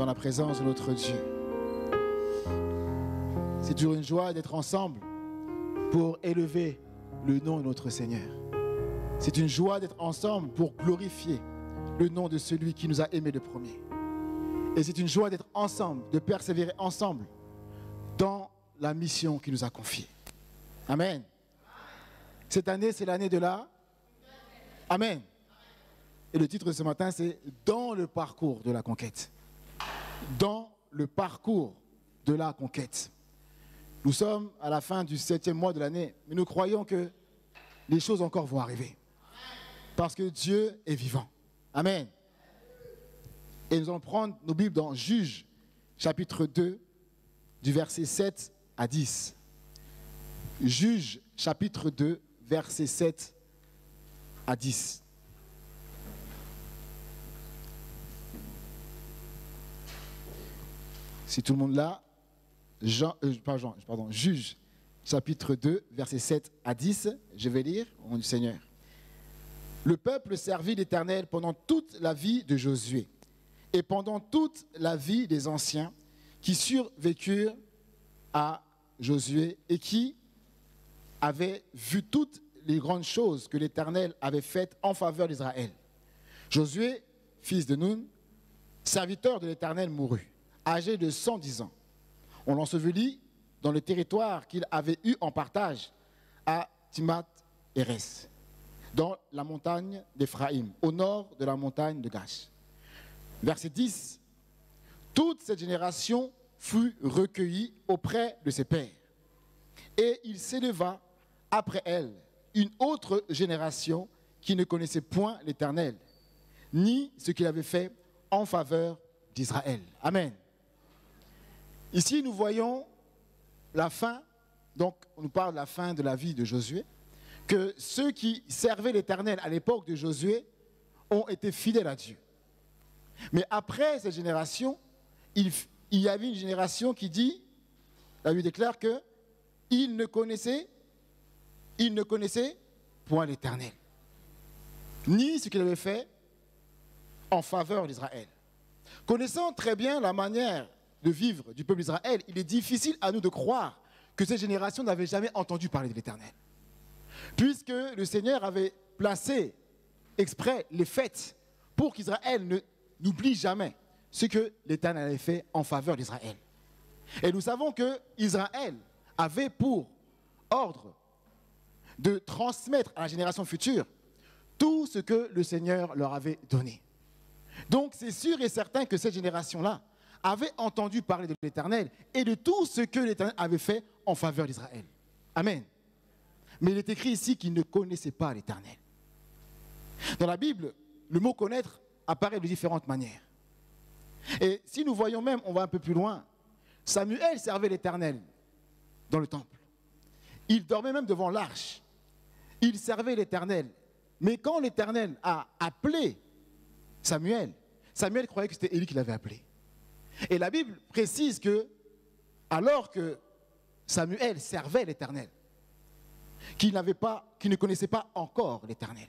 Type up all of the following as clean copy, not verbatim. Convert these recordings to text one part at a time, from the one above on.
dans la présence de notre Dieu. C'est toujours une joie d'être ensemble pour élever le nom de notre Seigneur. C'est une joie d'être ensemble pour glorifier le nom de celui qui nous a aimés le premier. Et c'est une joie d'être ensemble, de persévérer ensemble dans la mission qu'il nous a confiée. Amen. Cette année, c'est l'année de la... Amen. Et le titre de ce matin, c'est « Dans le parcours de la conquête ». Dans le parcours de la conquête. Nous sommes à la fin du 7e mois de l'année, mais nous croyons que les choses encore vont arriver. Parce que Dieu est vivant. Amen. Et nous allons prendre nos Bibles dans Juges, chapitre 2, du verset 7 à 10. Juges, chapitre 2, verset 7 à 10. Si tout le monde là, Juges, chapitre 2, verset 7 à 10, je vais lire au nom du Seigneur. Le peuple servit l'Éternel pendant toute la vie de Josué et pendant toute la vie des anciens qui survécurent à Josué et qui avaient vu toutes les grandes choses que l'Éternel avait faites en faveur d'Israël. Josué, fils de Nun, serviteur de l'Éternel, mourut, âgé de 110 ans. On l'ensevelit dans le territoire qu'il avait eu en partage à Timnath-Hérès, dans la montagne d'Éphraïm, au nord de la montagne de Gash. Verset 10. Toute cette génération fut recueillie auprès de ses pères. Et il s'éleva après elle une autre génération qui ne connaissait point l'Éternel, ni ce qu'il avait fait en faveur d'Israël. Amen. Ici, nous voyons la fin, donc on nous parle de la fin de la vie de Josué, que ceux qui servaient l'Éternel à l'époque de Josué ont été fidèles à Dieu. Mais après cette génération, il y avait une génération qui dit, la Bible déclare qu'ils ne connaissaient point l'Éternel, ni ce qu'il avait fait en faveur d'Israël. Connaissant très bien la manière de vivre du peuple d'Israël, il est difficile à nous de croire que cette génération n'avait jamais entendu parler de l'Éternel. Puisque le Seigneur avait placé exprès les fêtes pour qu'Israël n'oublie jamais ce que l'Éternel avait fait en faveur d'Israël. Et nous savons que Israël avait pour ordre de transmettre à la génération future tout ce que le Seigneur leur avait donné. Donc c'est sûr et certain que cette génération-là avait entendu parler de l'Éternel et de tout ce que l'Éternel avait fait en faveur d'Israël. Amen. Mais il est écrit ici qu'ils ne connaissaient pas l'Éternel. Dans la Bible, le mot connaître apparaît de différentes manières. Et si nous voyons même, on va un peu plus loin, Samuel servait l'Éternel dans le temple. Il dormait même devant l'arche. Il servait l'Éternel. Mais quand l'Éternel a appelé Samuel, Samuel croyait que c'était Élie qui l'avait appelé. Et la Bible précise que, alors que Samuel servait l'Éternel, qu'il ne connaissait pas encore l'Éternel.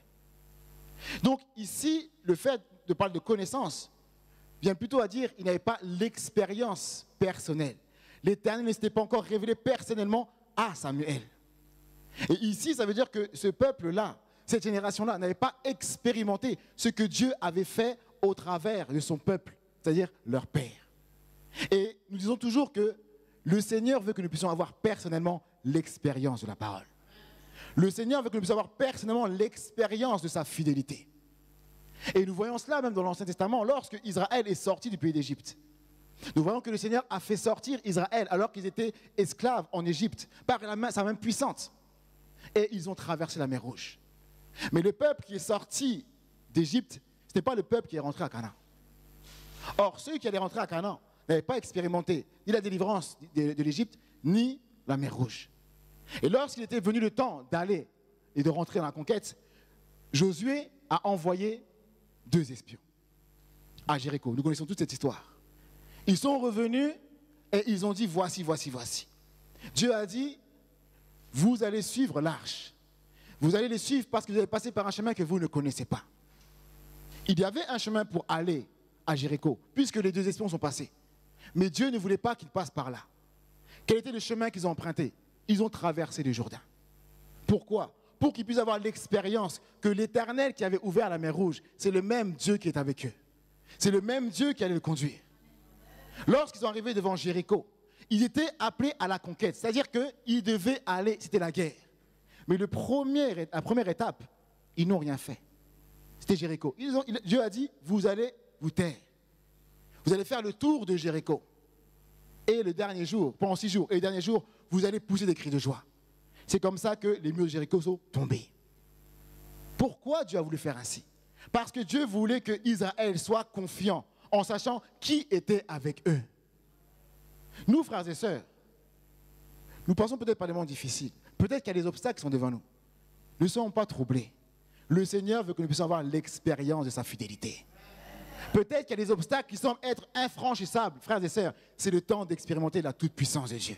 Donc ici, le fait de parler de connaissance vient plutôt à dire qu'il n'avait pas l'expérience personnelle. L'Éternel ne s'était pas encore révélé personnellement à Samuel. Et ici, ça veut dire que ce peuple-là, cette génération-là, n'avait pas expérimenté ce que Dieu avait fait au travers de son peuple, c'est-à-dire leur père. Et nous disons toujours que le Seigneur veut que nous puissions avoir personnellement l'expérience de la parole. Le Seigneur veut que nous puissions avoir personnellement l'expérience de sa fidélité. Et nous voyons cela même dans l'Ancien Testament, lorsque Israël est sorti du pays d'Égypte. Nous voyons que le Seigneur a fait sortir Israël alors qu'ils étaient esclaves en Égypte, par sa main puissante. Et ils ont traversé la mer Rouge. Mais le peuple qui est sorti d'Égypte, ce n'est pas le peuple qui est rentré à Canaan. Or, ceux qui allaient rentrer à Canaan n'avaient pas expérimenté ni la délivrance de l'Égypte, ni la mer Rouge. Et lorsqu'il était venu le temps d'aller et de rentrer dans la conquête, Josué a envoyé 2 espions à Jéricho. Nous connaissons toute cette histoire. Ils sont revenus et ils ont dit voici. Dieu a dit, vous allez suivre l'arche. Vous allez les suivre parce que vous allez passer par un chemin que vous ne connaissez pas. Il y avait un chemin pour aller à Jéricho, puisque les 2 espions sont passés. Mais Dieu ne voulait pas qu'ils passent par là. Quel était le chemin qu'ils ont emprunté? Ils ont traversé le Jourdain. Pourquoi? Pour qu'ils puissent avoir l'expérience que l'Éternel qui avait ouvert la mer Rouge, c'est le même Dieu qui est avec eux. C'est le même Dieu qui allait le conduire. Lorsqu'ils sont arrivés devant Jéricho, ils étaient appelés à la conquête. C'est-à-dire qu'ils devaient aller, c'était la guerre. Mais la première étape, ils n'ont rien fait. C'était Jéricho. Dieu a dit, vous allez vous taire. Vous allez faire le tour de Jéricho. Et le dernier jour, pendant 6 jours, et le dernier jour, vous allez pousser des cris de joie. C'est comme ça que les murs de Jéricho sont tombés. Pourquoi Dieu a voulu faire ainsi? Parce que Dieu voulait que Israël soit confiant en sachant qui était avec eux. Nous, frères et sœurs, nous passons peut-être par des moments difficiles. Peut-être qu'il y a des obstacles qui sont devant nous. Ne soyons pas troublés. Le Seigneur veut que nous puissions avoir l'expérience de sa fidélité. Peut-être qu'il y a des obstacles qui semblent être infranchissables. Frères et sœurs, c'est le temps d'expérimenter la toute-puissance de Dieu.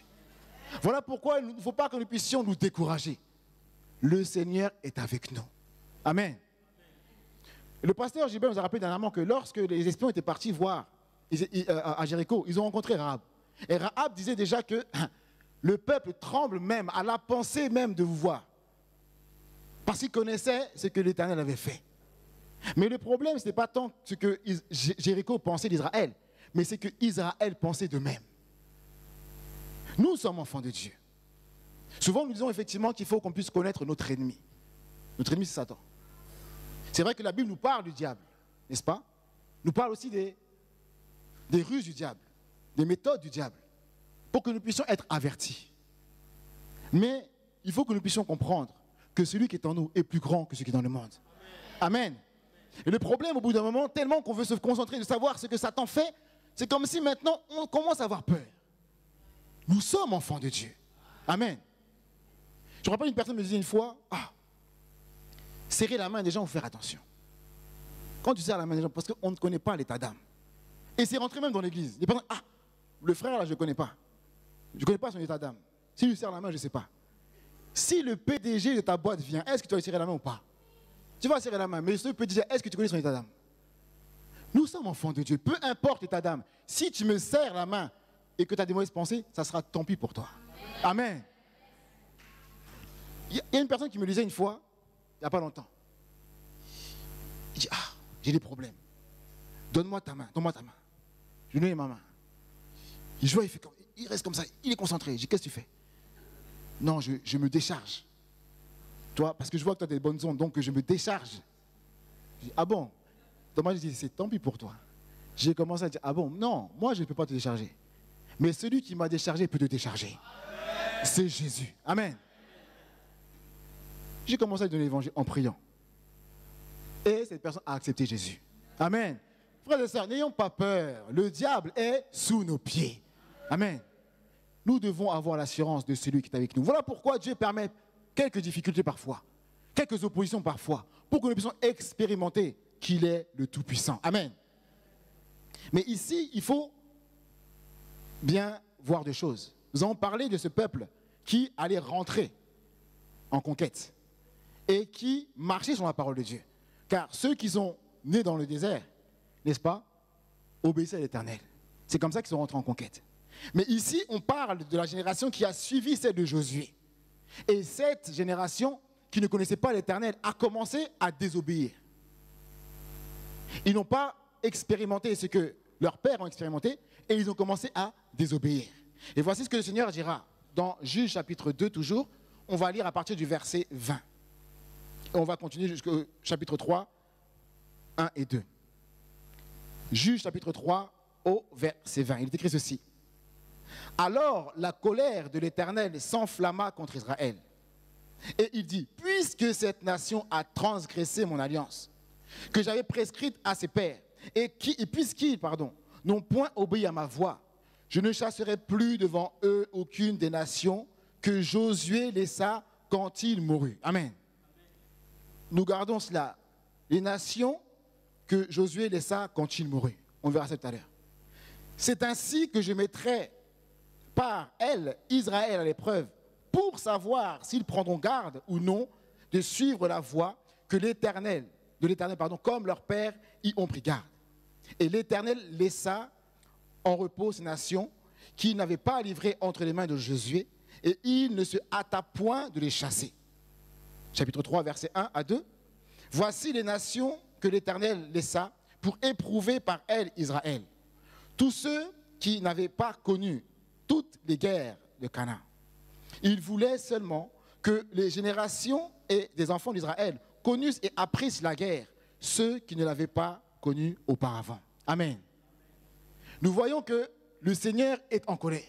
Voilà pourquoi il ne faut pas que nous puissions nous décourager. Le Seigneur est avec nous. Amen. Le pasteur Gilbert nous a rappelé dernièrement que lorsque les espions étaient partis voir à Jéricho, ils ont rencontré Rahab. Et Rahab disait déjà que le peuple tremble même à la pensée même de vous voir. Parce qu'il connaissait ce que l'Éternel avait fait. Mais le problème, ce n'est pas tant ce que Jéricho pensait d'Israël, mais c'est que Israël pensait d'eux-mêmes. Nous sommes enfants de Dieu. Souvent, nous disons effectivement qu'il faut qu'on puisse connaître notre ennemi. Notre ennemi, c'est Satan. C'est vrai que la Bible nous parle du diable, n'est-ce pas? Nous parle aussi des ruses du diable, des méthodes du diable, pour que nous puissions être avertis. Mais il faut que nous puissions comprendre que celui qui est en nous est plus grand que celui qui est dans le monde. Amen. Et le problème, au bout d'un moment, tellement qu'on veut se concentrer de savoir ce que Satan fait, c'est comme si maintenant on commence à avoir peur. Nous sommes enfants de Dieu. Amen. Je me rappelle une personne me disait une fois, serrer la main des gens, il faut faire attention. Quand tu serres la main des gens, parce qu'on ne connaît pas l'état d'âme. Et c'est rentré même dans l'église. Les personnes, le frère là, je ne connais pas. Je ne connais pas son état d'âme. Si je serre la main, je ne sais pas. Si le PDG de ta boîte vient, est-ce que tu vas lui serrer la main ou pas? Tu vas serrer la main, mais ce PDG, est-ce que tu connais son état d'âme? Nous sommes enfants de Dieu, peu importe l'état d'âme. Si tu me serres la main et que tu as des mauvaises pensées, ça sera tant pis pour toi. Amen. Il y a une personne qui me disait une fois, il n'y a pas longtemps. Il dit, j'ai des problèmes. Donne-moi ta main, donne-moi ta main. Je lui donne ma main. Il reste comme ça, il est concentré. Je dis, qu'est-ce que tu fais? Non, je me décharge. Toi, parce que je vois que tu as des bonnes ondes, donc je me décharge. Je dis, ah bon? Donc moi, je dis, c'est tant pis pour toi. J'ai commencé à dire, ah bon? Non, moi, je ne peux pas te décharger. Mais celui qui m'a déchargé peut te décharger. C'est Jésus. Amen. J'ai commencé à donner l'évangile en priant. Et cette personne a accepté Jésus. Amen. Frères et sœurs, n'ayons pas peur. Le diable est sous nos pieds. Amen. Nous devons avoir l'assurance de celui qui est avec nous. Voilà pourquoi Dieu permet quelques difficultés parfois, quelques oppositions parfois, pour que nous puissions expérimenter qu'il est le Tout-Puissant. Amen. Mais ici, il faut bien voir deux choses. Nous avons parlé de ce peuple qui allait rentrer en conquête et qui marchait sur la parole de Dieu. Car ceux qui sont nés dans le désert, n'est-ce pas, obéissaient à l'Éternel. C'est comme ça qu'ils sont rentrés en conquête. Mais ici, on parle de la génération qui a suivi celle de Josué. Et cette génération qui ne connaissait pas l'Éternel a commencé à désobéir. Ils n'ont pas expérimenté ce que leurs pères ont expérimenté et ils ont commencé à désobéir. Et voici ce que le Seigneur dira dans Juge chapitre 2 toujours. On va lire à partir du verset 20. Et on va continuer jusqu'au chapitre 3, 1 et 2. Juge chapitre 3 au verset 20. Il est écrit ceci. Alors la colère de l'Éternel s'enflamma contre Israël. Et il dit, puisque cette nation a transgressé mon alliance, que j'avais prescrite à ses pères, et puisqu'ils n'ont point obéi à ma voix, je ne chasserai plus devant eux aucune des nations que Josué laissa quand il mourut. Amen. Nous gardons cela. Les nations que Josué laissa quand il mourut. On verra ça tout à l'heure. C'est ainsi que je mettrai par elles Israël à l'épreuve pour savoir s'ils prendront garde ou non de suivre la voie que de l'Éternel, comme leurs pères y ont pris garde. Et l'Éternel laissa en repos ces nations qui n'avaient pas livré entre les mains de Josué, et il ne se hâta point de les chasser. Chapitre 3, versets 1 à 2. Voici les nations que l'Éternel laissa pour éprouver par elles Israël. Tous ceux qui n'avaient pas connu toutes les guerres de Canaan. Il voulait seulement que les générations et des enfants d'Israël connussent et apprissent la guerre, ceux qui ne l'avaient pas connue auparavant. Amen. Nous voyons que le Seigneur est en colère.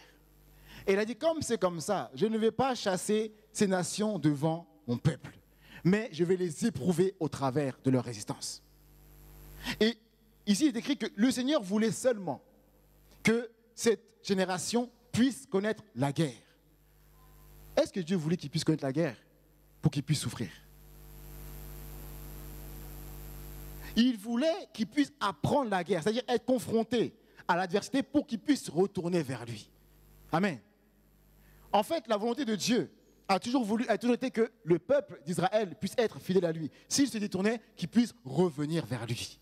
Et il a dit, comme c'est comme ça, je ne vais pas chasser ces nations devant mon peuple, mais je vais les éprouver au travers de leur résistance. Et ici, il est écrit que le Seigneur voulait seulement que cette génération puisse connaître la guerre. Est-ce que Dieu voulait qu'ils puissent connaître la guerre pour qu'ils puissent souffrir? Il voulait qu'ils puissent apprendre la guerre, c'est-à-dire être confrontés à l'adversité pour qu'ils puissent retourner vers lui. Amen. En fait, la volonté de Dieu a toujours été que le peuple d'Israël puisse être fidèle à lui. S'il se détournait, qu'il puisse revenir vers lui.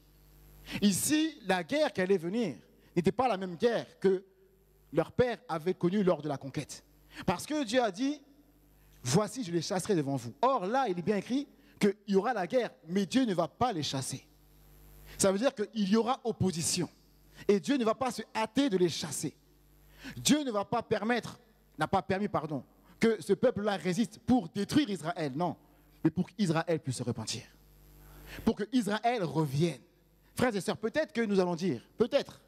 Ici, la guerre qui allait venir n'était pas la même guerre que leur père avait connue lors de la conquête. Parce que Dieu a dit, voici, je les chasserai devant vous. Or, là, il est bien écrit qu'il y aura la guerre, mais Dieu ne va pas les chasser. Ça veut dire qu'il y aura opposition. Et Dieu ne va pas se hâter de les chasser. Dieu ne va pas n'a pas permis, que ce peuple-là résiste pour détruire Israël, non, mais pour qu'Israël puisse se repentir. Pour qu'Israël revienne. Frères et sœurs, peut-être que nous allons dire, peut-être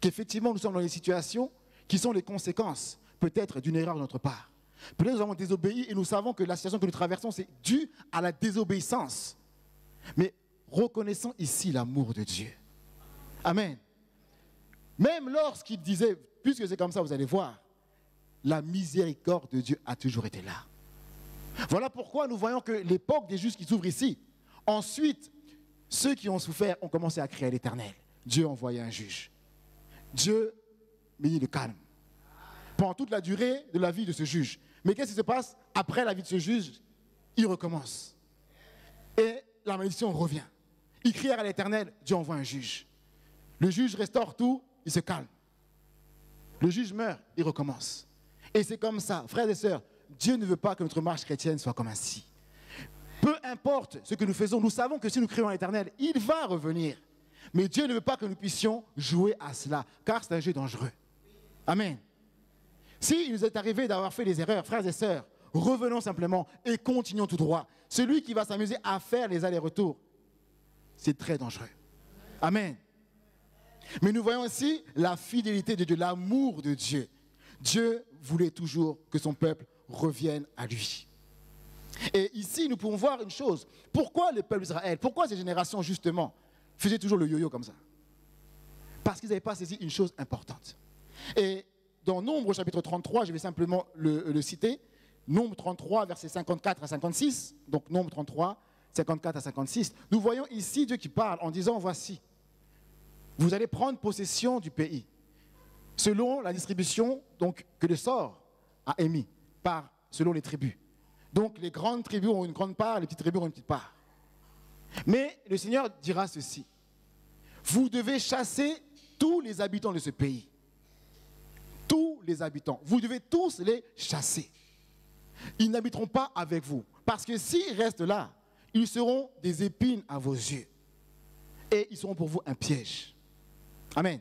qu'effectivement nous sommes dans des situations qui sont les conséquences, peut-être d'une erreur de notre part. Peut-être que nous avons désobéi et nous savons que la situation que nous traversons, c'est dû à la désobéissance. Mais reconnaissons ici l'amour de Dieu. Amen. Même lorsqu'il disait, puisque c'est comme ça, vous allez voir, la miséricorde de Dieu a toujours été là. Voilà pourquoi nous voyons que l'époque des justes qui s'ouvre ici. Ensuite, ceux qui ont souffert ont commencé à crier à l'Éternel. Dieu envoyait un juge. Dieu mit le calme pendant toute la durée de la vie de ce juge. Mais qu'est-ce qui se passe après la vie de ce juge? Il recommence. Et la malédiction revient. Il crie à l'Éternel, Dieu envoie un juge. Le juge restaure tout, il se calme. Le juge meurt, il recommence. Et c'est comme ça, frères et sœurs, Dieu ne veut pas que notre marche chrétienne soit comme ainsi. Peu importe ce que nous faisons, nous savons que si nous crions à l'Éternel, il va revenir. Mais Dieu ne veut pas que nous puissions jouer à cela, car c'est un jeu dangereux. Amen. S'il nous est arrivé d'avoir fait des erreurs, frères et sœurs, revenons simplement et continuons tout droit. Celui qui va s'amuser à faire les allers-retours, c'est très dangereux. Amen. Mais nous voyons aussi la fidélité de Dieu, l'amour de Dieu. Dieu voulait toujours que son peuple revienne à lui. Et ici, nous pouvons voir une chose. Pourquoi le peuple d'Israël, pourquoi ces générations, justement, faisaient toujours le yo-yo comme ça? Parce qu'ils n'avaient pas saisi une chose importante. Et dans Nombre chapitre 33, je vais simplement le citer, Nombre 33, versets 54 à 56, donc Nombre 33, 54 à 56, nous voyons ici Dieu qui parle en disant, voici, vous allez prendre possession du pays, selon la distribution donc, que le sort a émis, selon les tribus. Donc les grandes tribus ont une grande part, les petites tribus ont une petite part. Mais le Seigneur dira ceci, vous devez chasser tous les habitants de ce pays. Tous les habitants, vous devez tous les chasser. Ils n'habiteront pas avec vous, parce que s'ils restent là, ils seront des épines à vos yeux. Et ils seront pour vous un piège. Amen.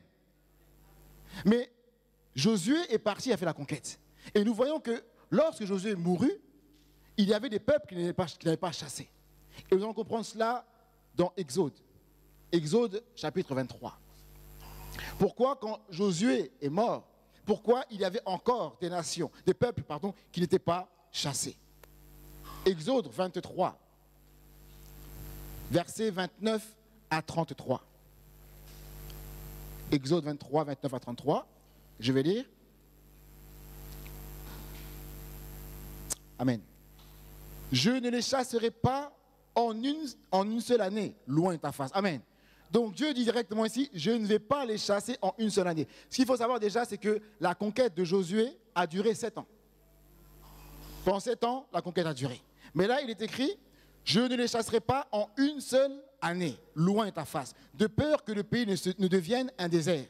Mais Josué est parti, il a fait la conquête. Et nous voyons que lorsque Josué mourut, il y avait des peuples qui n'avaient pas chassé. Et nous allons comprendre cela dans Exode. Exode chapitre 23. Pourquoi quand Josué est mort, pourquoi il y avait encore des nations, des peuples, qui n'étaient pas chassés? Exode 23, versets 29 à 33. Exode 23, 29 à 33. Je vais lire. Amen. Je ne les chasserai pas en une seule année, loin de ta face. Amen. Donc Dieu dit directement ici, je ne vais pas les chasser en une seule année. Ce qu'il faut savoir déjà, c'est que la conquête de Josué a duré 7 ans. Pendant 7 ans, la conquête a duré. Mais là, il est écrit, je ne les chasserai pas en une seule année, loin de ta face, de peur que le pays ne devienne un désert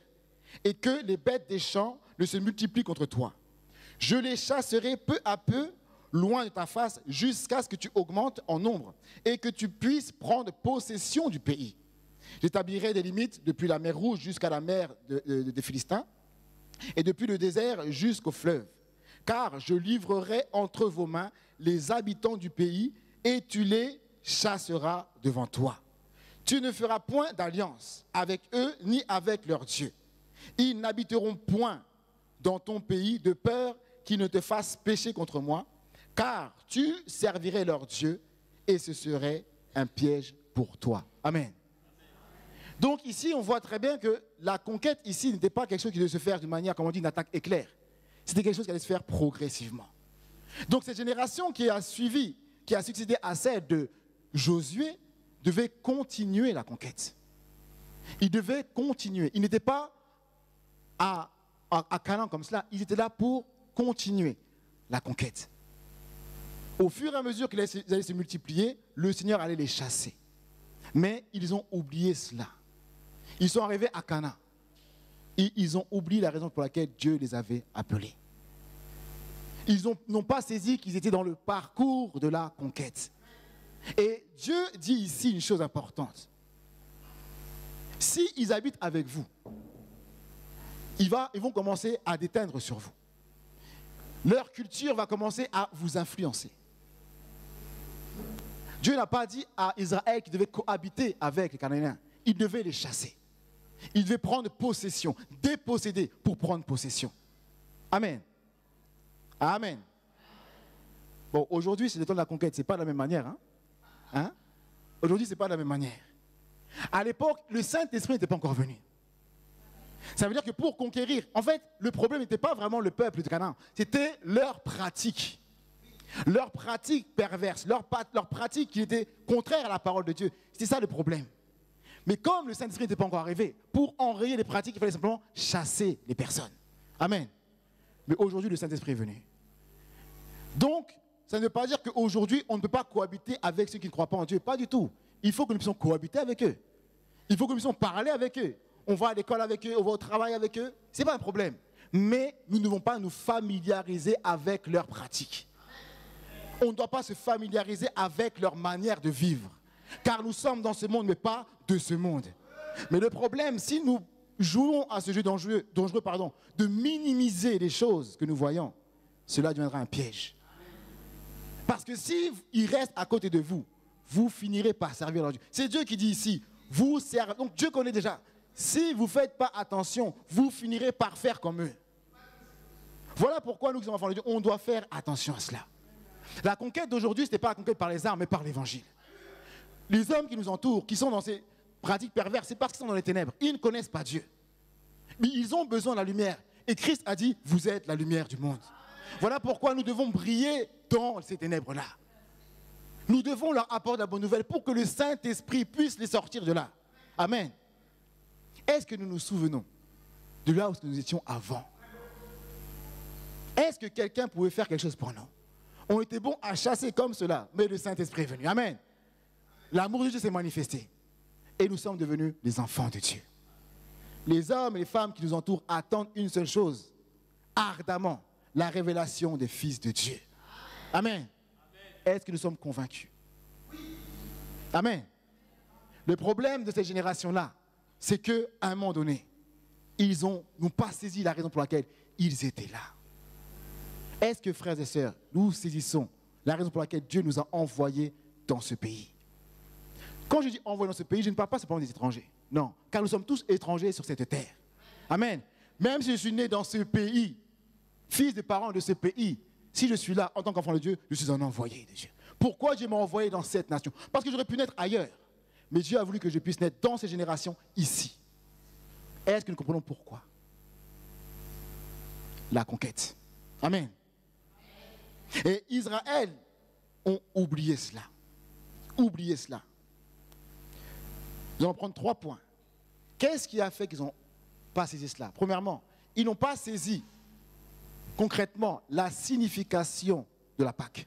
et que les bêtes des champs ne se multiplient contre toi. Je les chasserai peu à peu loin de ta face jusqu'à ce que tu augmentes en nombre et que tu puisses prendre possession du pays. J'établirai des limites depuis la mer Rouge jusqu'à la mer des Philistins et depuis le désert jusqu'au fleuve. Car je livrerai entre vos mains les habitants du pays et tu les chasseras devant toi. Tu ne feras point d'alliance avec eux ni avec leurs dieux. Ils n'habiteront point dans ton pays de peur qu'ils ne te fassent pécher contre moi, car tu servirais leurs dieux et ce serait un piège pour toi. Amen. Donc ici, on voit très bien que la conquête ici n'était pas quelque chose qui devait se faire d'une manière, comme on dit, une attaque éclair. C'était quelque chose qui allait se faire progressivement. Donc cette génération qui a suivi, qui a succédé à celle de Josué, devait continuer la conquête. Il devait continuer. Il n'était pas à Canaan comme cela, ils étaient là pour continuer la conquête. Au fur et à mesure qu'ils allaient se multiplier, le Seigneur allait les chasser. Mais ils ont oublié cela. Ils sont arrivés à Canaan. Et ils ont oublié la raison pour laquelle Dieu les avait appelés. Ils n'ont pas saisi qu'ils étaient dans le parcours de la conquête. Et Dieu dit ici une chose importante. S'ils habitent avec vous, ils vont commencer à déteindre sur vous. Leur culture va commencer à vous influencer. Dieu n'a pas dit à Israël qu'il devait cohabiter avec les Cananéens. Il devait les chasser. Il devait prendre possession, déposséder pour prendre possession. Amen. Amen. Bon, aujourd'hui, c'est le temps de la conquête. Ce n'est pas de la même manière. Hein? Aujourd'hui, ce n'est pas de la même manière. À l'époque, le Saint-Esprit n'était pas encore venu. Ça veut dire que pour conquérir, en fait, le problème n'était pas vraiment le peuple de Canaan. C'était leur pratique. Leur pratique perverse, leur pratique qui était contraire à la parole de Dieu. C'était ça le problème. Mais comme le Saint-Esprit n'était pas encore arrivé, pour enrayer les pratiques, il fallait simplement chasser les personnes. Amen. Mais aujourd'hui, le Saint-Esprit est venu. Donc, ça ne veut pas dire qu'aujourd'hui, on ne peut pas cohabiter avec ceux qui ne croient pas en Dieu. Pas du tout. Il faut que nous puissions cohabiter avec eux. Il faut que nous puissions parler avec eux. On va à l'école avec eux, on va au travail avec eux. Ce n'est pas un problème. Mais nous ne devons pas nous familiariser avec leurs pratiques. On ne doit pas se familiariser avec leur manière de vivre. Car nous sommes dans ce monde, mais pas de ce monde. Mais le problème, si nous jouons à ce jeu dangereux, de minimiser les choses que nous voyons, cela deviendra un piège. Parce que s'ils restent à côté de vous, vous finirez par servir leur Dieu. C'est Dieu qui dit ici, vous servez. Donc Dieu connaît déjà. Si vous ne faites pas attention, vous finirez par faire comme eux. Voilà pourquoi nous qui sommes enfants de Dieu, on doit faire attention à cela. La conquête d'aujourd'hui, ce n'est pas la conquête par les armes, mais par l'évangile. Les hommes qui nous entourent, qui sont dans ces pratiques perverses, c'est parce qu'ils sont dans les ténèbres. Ils ne connaissent pas Dieu. Mais ils ont besoin de la lumière. Et Christ a dit, vous êtes la lumière du monde. Voilà pourquoi nous devons briller dans ces ténèbres-là. Nous devons leur apporter la bonne nouvelle pour que le Saint-Esprit puisse les sortir de là. Amen. Est-ce que nous nous souvenons de là où nous étions avant? Est-ce que quelqu'un pouvait faire quelque chose pour nous? On était bons à chasser comme cela, mais le Saint-Esprit est venu. Amen. L'amour de Dieu s'est manifesté. Et nous sommes devenus des enfants de Dieu. Les hommes et les femmes qui nous entourent attendent une seule chose, ardemment, la révélation des fils de Dieu. Amen. Est-ce que nous sommes convaincus? Amen. Le problème de cette génération-là, c'est qu'à un moment donné, ils n'ont pas saisi la raison pour laquelle ils étaient là. Est-ce que, frères et sœurs, nous saisissons la raison pour laquelle Dieu nous a envoyés dans ce pays? Quand je dis envoyés dans ce pays, je ne parle pas simplement des étrangers. Non, car nous sommes tous étrangers sur cette terre. Amen. Même si je suis né dans ce pays, fils des parents de ce pays, si je suis là en tant qu'enfant de Dieu, je suis un envoyé de Dieu. Pourquoi Dieu m'a envoyé dans cette nation? Parce que j'aurais pu naître ailleurs. Mais Dieu a voulu que je puisse naître dans ces générations ici. Est-ce que nous comprenons pourquoi? La conquête. Amen. Et Israël ont oublié cela. Oublié cela. Nous allons prendre 3 points. Qu'est-ce qui a fait qu'ils n'ont pas saisi cela? Premièrement, ils n'ont pas saisi concrètement la signification de la Pâque.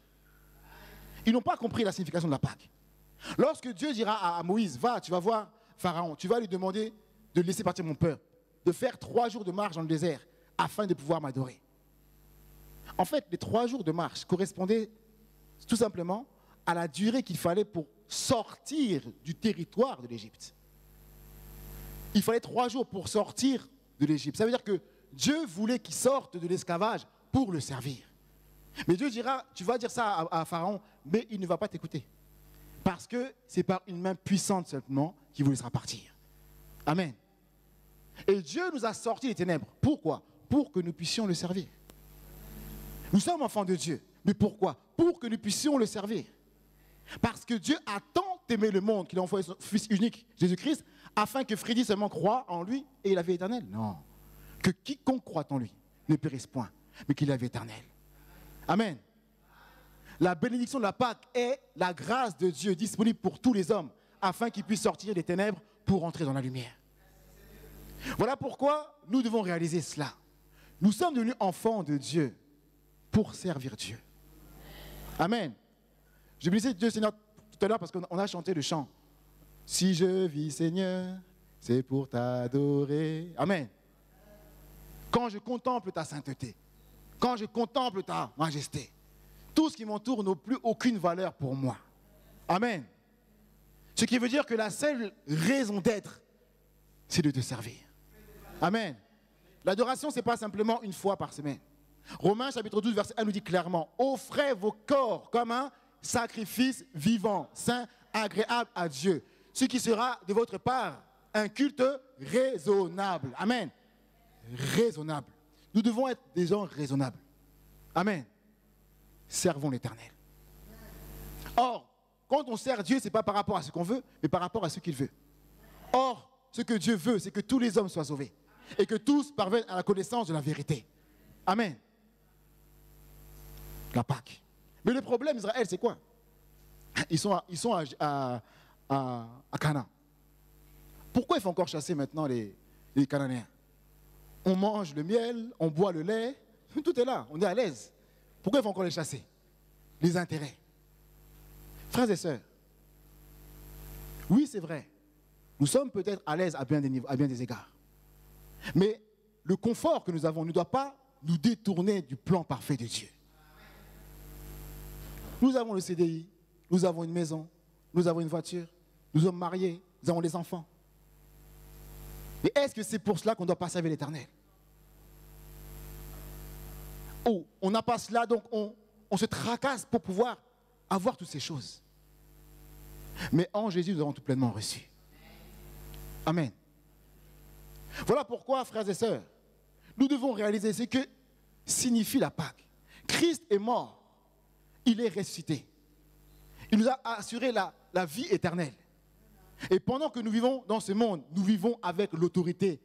Ils n'ont pas compris la signification de la Pâque. Lorsque Dieu dira à Moïse, va, tu vas voir Pharaon, tu vas lui demander de laisser partir mon peuple, de faire 3 jours de marche dans le désert afin de pouvoir m'adorer. En fait, les 3 jours de marche correspondaient tout simplement à la durée qu'il fallait pour sortir du territoire de l'Égypte. Il fallait 3 jours pour sortir de l'Égypte. Ça veut dire que Dieu voulait qu'il sorte de l'esclavage pour le servir. Mais Dieu dira, tu vas dire ça à Pharaon, mais il ne va pas t'écouter. Parce que c'est par une main puissante seulement qu'il vous laissera partir. Amen. Et Dieu nous a sortis des ténèbres. Pourquoi? Pour que nous puissions le servir. Nous sommes enfants de Dieu. Mais pourquoi? Pour que nous puissions le servir. Parce que Dieu a tant aimé le monde qu'il a envoyé son Fils unique, Jésus-Christ, afin que Freddy seulement croie en lui et la vie éternelle. Non. Que quiconque croit en lui ne périsse point, mais qu'il ait la vie éternelle. Amen. La bénédiction de la Pâque est la grâce de Dieu disponible pour tous les hommes, afin qu'ils puissent sortir des ténèbres pour entrer dans la lumière. Voilà pourquoi nous devons réaliser cela. Nous sommes devenus enfants de Dieu pour servir Dieu. Amen. Je bénissais Dieu Seigneur tout à l'heure parce qu'on a chanté le chant. Si je vis Seigneur, c'est pour t'adorer. Amen. Quand je contemple ta sainteté, quand je contemple ta majesté, tout ce qui m'entoure n'a plus aucune valeur pour moi. Amen. Ce qui veut dire que la seule raison d'être, c'est de te servir. Amen. L'adoration, ce n'est pas simplement une fois par semaine. Romains chapitre 12, verset 1 nous dit clairement, offrez vos corps comme un sacrifice vivant, saint, agréable à Dieu. Ce qui sera de votre part un culte raisonnable. Amen. Raisonnable. Nous devons être des gens raisonnables. Amen. Servons l'Éternel. Or, quand on sert Dieu, ce n'est pas par rapport à ce qu'on veut, mais par rapport à ce qu'il veut. Or, ce que Dieu veut, c'est que tous les hommes soient sauvés et que tous parviennent à la connaissance de la vérité. Amen. La Pâque. Mais le problème d'Israël, c'est quoi? Ils sont à Canaan. Pourquoi il faut encore chasser maintenant les Cananéens? On mange le miel, on boit le lait, tout est là, on est à l'aise. Pourquoi il faut encore les chasser? Les intérêts. Frères et sœurs, oui, c'est vrai, nous sommes peut-être à l'aise à bien des égards. Mais le confort que nous avons ne doit pas nous détourner du plan parfait de Dieu. Nous avons le CDI, nous avons une maison, nous avons une voiture, nous sommes mariés, nous avons des enfants. Mais est-ce que c'est pour cela qu'on ne doit pas servir l'Éternel? Oh, on n'a pas cela, donc on se tracasse pour pouvoir avoir toutes ces choses. Mais en Jésus, nous avons tout pleinement reçu. Amen. Voilà pourquoi, frères et sœurs, nous devons réaliser ce que signifie la Pâque. Christ est mort, il est ressuscité. Il nous a assuré la vie éternelle. Et pendant que nous vivons dans ce monde, nous vivons avec l'autorité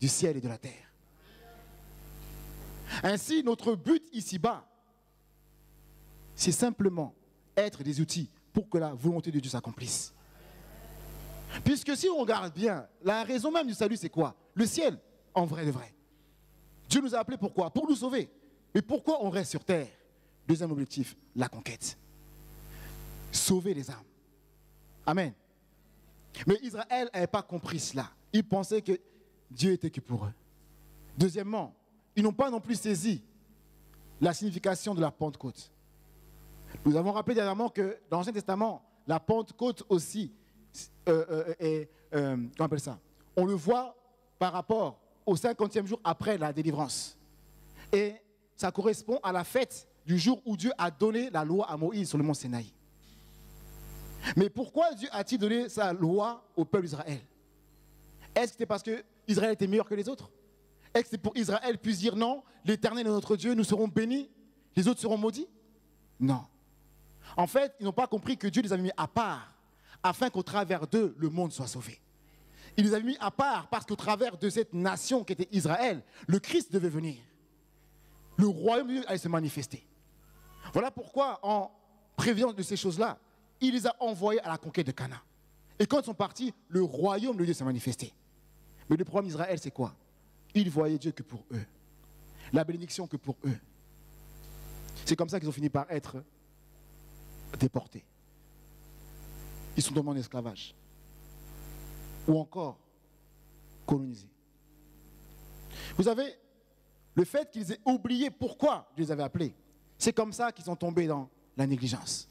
du ciel et de la terre. Ainsi, notre but ici-bas, c'est simplement être des outils pour que la volonté de Dieu s'accomplisse. Puisque si on regarde bien, la raison même du salut, c'est quoi? Le ciel, en vrai de vrai. Dieu nous a appelés pourquoi? Pour nous sauver. Mais pourquoi on reste sur terre? Deuxième objectif, la conquête. Sauver les âmes. Amen. Mais Israël n'avait pas compris cela. Ils pensaient que Dieu était que pour eux. Deuxièmement, ils n'ont pas non plus saisi la signification de la Pentecôte. Nous avons rappelé dernièrement que dans l'Ancien Testament, la Pentecôte aussi est, comment on appelle ça? On le voit par rapport au 50e jour après la délivrance. Et ça correspond à la fête du jour où Dieu a donné la loi à Moïse sur le mont Sinaï. Mais pourquoi Dieu a-t-il donné sa loi au peuple d'Israël? Est-ce que c'était parce que Israël était meilleur que les autres? Est-ce que c'est pour Israël puisse dire non, l'Éternel est notre Dieu, nous serons bénis, les autres seront maudits? Non. En fait, ils n'ont pas compris que Dieu les avait mis à part afin qu'au travers d'eux, le monde soit sauvé. Il les avait mis à part parce qu'au travers de cette nation qui était Israël, le Christ devait venir. Le royaume de Dieu allait se manifester. Voilà pourquoi, en prévenant de ces choses-là, il les a envoyés à la conquête de Canaan. Et quand ils sont partis, le royaume de Dieu s'est manifesté. Mais le problème d'Israël, c'est quoi? Ils voyaient Dieu que pour eux. La bénédiction que pour eux. C'est comme ça qu'ils ont fini par être déportés. ils sont tombés en esclavage. Ou encore colonisés. Vous savez, le fait qu'ils aient oublié pourquoi Dieu les avait appelés, c'est comme ça qu'ils sont tombés dans la négligence,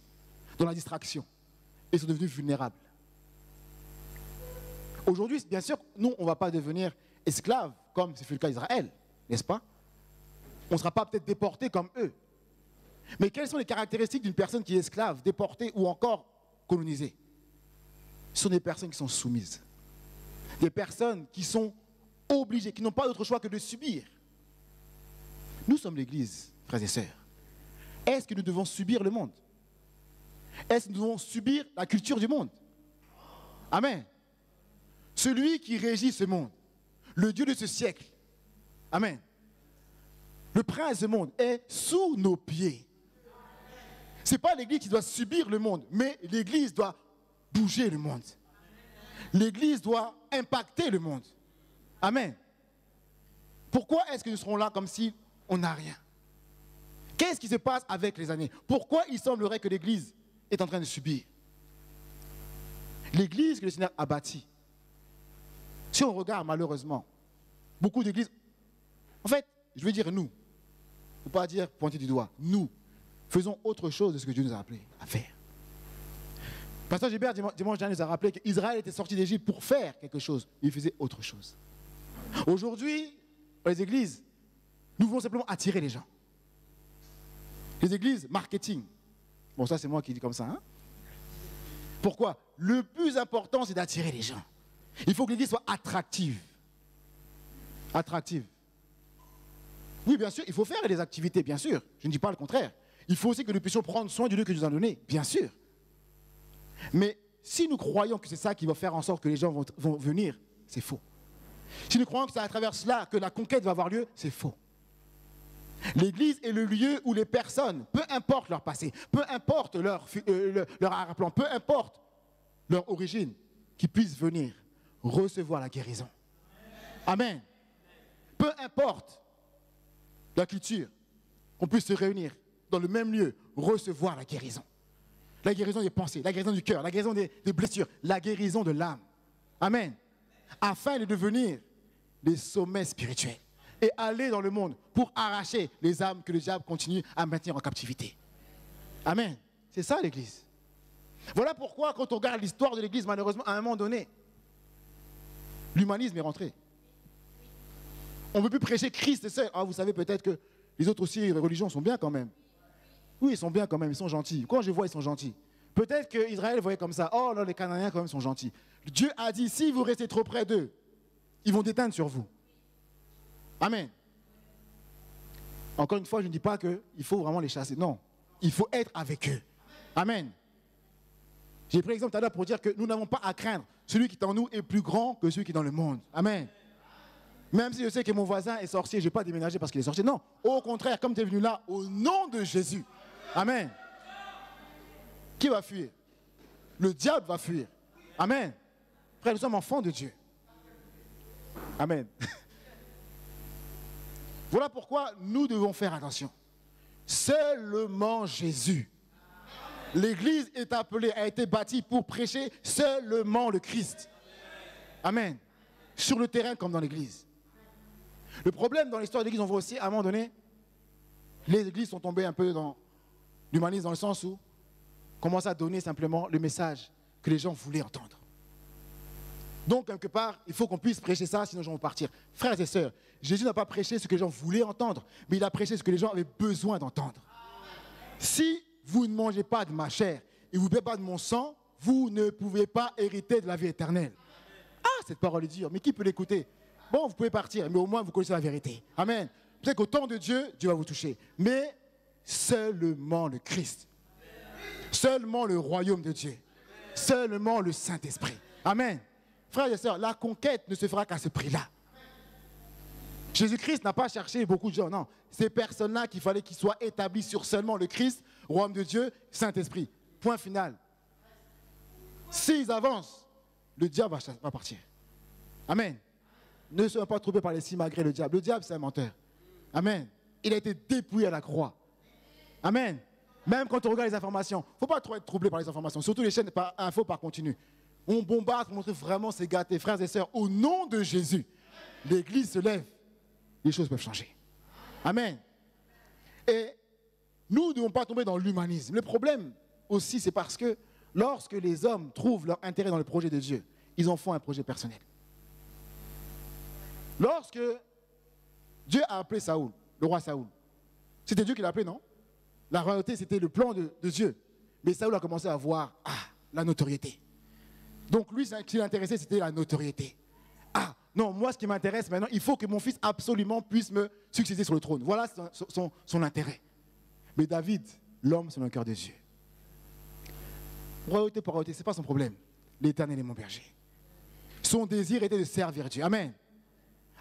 dans la distraction, et sont devenus vulnérables. Aujourd'hui, bien sûr, nous, on ne va pas devenir esclaves, comme c'est le cas d'Israël, n'est-ce pas? On ne sera pas peut-être déportés comme eux. Mais quelles sont les caractéristiques d'une personne qui est esclave, déportée ou encore colonisée? Ce sont des personnes qui sont soumises. Des personnes qui sont obligées, qui n'ont pas d'autre choix que de subir. Nous sommes l'Église, frères et sœurs. Est-ce que nous devons subir le monde? Est-ce que nous devons subir la culture du monde? Amen. Celui qui régit ce monde, le Dieu de ce siècle, amen, le prince du monde est sous nos pieds. Ce n'est pas l'Église qui doit subir le monde, mais l'Église doit bouger le monde. L'Église doit impacter le monde. Amen. Pourquoi est-ce que nous serons là comme si on n'a rien? Qu'est-ce qui se passe avec les années? Pourquoi il semblerait que l'Église est en train de subir? L'Église que le Seigneur a bâtie. Si on regarde malheureusement, beaucoup d'églises, en fait, je veux dire nous, ne pas dire pointer du doigt, nous faisons autre chose de ce que Dieu nous a appelés à faire. Pasteur Gilbert, dimanche dernier, nous a rappelé qu'Israël était sorti d'Égypte pour faire quelque chose. Il faisait autre chose. Aujourd'hui, dans les églises, nous voulons simplement attirer les gens. Les églises, marketing. Bon, ça, c'est moi qui dis comme ça. Hein? Pourquoi? Le plus important, c'est d'attirer les gens. Il faut que l'église soit attractive. Attractive. Oui, bien sûr, il faut faire des activités, bien sûr. Je ne dis pas le contraire. Il faut aussi que nous puissions prendre soin du lieu que Dieu nous a donné, bien sûr. Mais si nous croyons que c'est ça qui va faire en sorte que les gens vont venir, c'est faux. Si nous croyons que c'est à travers cela que la conquête va avoir lieu, c'est faux. L'église est le lieu où les personnes, peu importe leur passé, peu importe leur arrière-plan, peu importe leur origine, qui puissent venir recevoir la guérison. Amen. Peu importe la culture, qu'on puisse se réunir dans le même lieu, recevoir la guérison. La guérison des pensées, la guérison du cœur, la guérison des blessures, la guérison de l'âme. Amen. Afin de devenir des sommets spirituels et aller dans le monde pour arracher les âmes que le diable continue à maintenir en captivité. Amen. C'est ça l'Église. Voilà pourquoi quand on regarde l'histoire de l'Église, malheureusement, à un moment donné, l'humanisme est rentré. On ne veut plus prêcher Christ seul. Ah, vous savez peut-être que les autres aussi, les religions sont bien quand même. Oui, ils sont bien quand même, ils sont gentils. Quand je vois, ils sont gentils. Peut-être qu'Israël voyait comme ça. Oh, là, les Cananéens quand même sont gentils. Dieu a dit, si vous restez trop près d'eux, ils vont déteindre sur vous. Amen. Encore une fois, je ne dis pas qu'il faut vraiment les chasser. Non, il faut être avec eux. Amen. J'ai pris l'exemple tout à l'heure pour dire que nous n'avons pas à craindre. Celui qui est en nous est plus grand que celui qui est dans le monde. Amen. Même si je sais que mon voisin est sorcier, je ne vais pas déménager parce qu'il est sorcier. Non, au contraire, comme tu es venu là, au nom de Jésus. Amen. Qui va fuir? Le diable va fuir. Amen. Frère, nous sommes enfants de Dieu. Amen. Voilà pourquoi nous devons faire attention. Seulement Jésus. L'Église est appelée, a été bâtie pour prêcher seulement le Christ. Amen. Sur le terrain comme dans l'Église. Le problème dans l'histoire de l'Église, on voit aussi, à un moment donné, les églises sont tombées un peu dans l'humanisme, dans le sens où on commence à donner simplement le message que les gens voulaient entendre. Donc, quelque part, il faut qu'on puisse prêcher ça, sinon les gens vont partir. Frères et sœurs, Jésus n'a pas prêché ce que les gens voulaient entendre, mais il a prêché ce que les gens avaient besoin d'entendre. Si vous ne mangez pas de ma chair et vous ne buvez pas de mon sang, vous ne pouvez pas hériter de la vie éternelle. Ah, cette parole est dure, mais qui peut l'écouter? Bon, vous pouvez partir, mais au moins vous connaissez la vérité. Amen. Peut-être qu'au temps de Dieu, Dieu va vous toucher. Mais seulement le Christ. Seulement le royaume de Dieu. Seulement le Saint-Esprit. Amen. Frères et sœurs, la conquête ne se fera qu'à ce prix-là. Jésus-Christ n'a pas cherché beaucoup de gens, non. Ces personnes-là qu'il fallait qu'ils soient établis sur seulement le Christ, royaume de Dieu, Saint-Esprit. Point final. S'ils avancent, le diable va partir. Amen. Ne soyez pas trompés par les simagrées, le diable. Le diable, c'est un menteur. Amen. Il a été dépouillé à la croix. Amen. Même quand on regarde les informations, il ne faut pas trop être troublé par les informations, surtout les chaînes par info par continu. On bombarde pour montrer vraiment c'est gâté. Frères et sœurs, au nom de Jésus, l'Église se lève, les choses peuvent changer. Amen. Et nous ne devons pas tomber dans l'humanisme. Le problème aussi, c'est parce que lorsque les hommes trouvent leur intérêt dans le projet de Dieu, ils en font un projet personnel. Lorsque Dieu a appelé Saoul, le roi Saoul, c'était Dieu qui l'a appelé, non? La royauté, c'était le plan de Dieu. Mais Saoul a commencé à voir la notoriété. Donc lui, ce qui l'intéressait, c'était la notoriété. Non, moi, ce qui m'intéresse maintenant, il faut que mon fils absolument puisse me succéder sur le trône. Voilà son intérêt. Mais David, l'homme selon le cœur de Dieu. Royauté pour royauté, ce n'est pas son problème. L'Éternel est mon berger. Son désir était de servir Dieu. Amen.